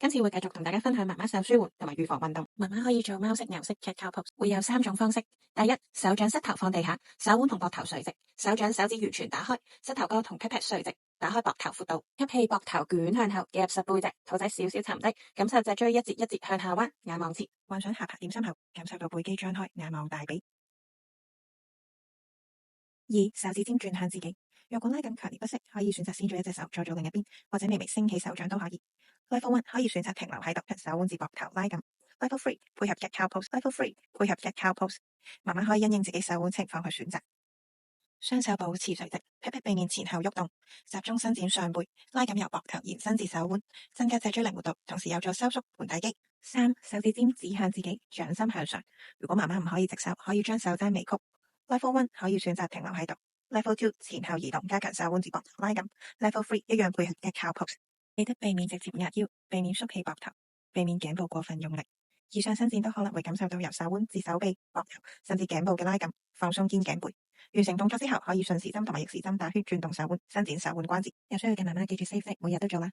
今次會繼續同大家分享媽媽手舒緩同埋預防運動。媽媽可以做貓式、牛式、cat cow pose，會有3種方式。第一，手掌膝頭放地下，手腕同膊頭垂直，手掌手指完全打開，膝頭哥同 pat pat 垂直，打開膊頭闊度，吸氣，膊頭捲向後，夾實背脊，肚仔少少沉低，感受脊椎一節一節向下彎，眼望前，幻想下巴點心後，感受到背肌張開，眼望大髀。2. 手指尖轉向自己，若果拉緊強烈不適，可以選擇先做一隻手，再做另一邊，或者微微升起手掌都可以。Level 1可以選擇停留喺度，手腕至膊頭拉緊。Level 3配合 cat cow pose。Level 3配合 cat cow pose。媽媽可以因應自己手腕情況去選擇。雙手保持垂直，pat pat 避免前後喐動，集中伸展上背，拉緊由膊頭延伸至手腕，增加脊椎靈活度，同時有助收縮盆底肌。3. 手指尖指向自己，掌心向上。如果媽媽唔可以直手，可以將手踭微曲。Level 1可以選擇停留喺度。Level 2前後移動，加強手腕至膊頭拉緊。Level 3一樣配合 cat cow pose。記得避免直接壓腰，避免縮起膊頭，避免頸部過分用力。以上伸展都可能會感受到由手腕至手臂、膊頭甚至頸部嘅拉緊，放鬆肩頸背。完成動作之後，可以順時針同埋逆時針打圈轉動手腕，伸展手腕關節。有需要嘅媽媽記住 save 每日都做啦。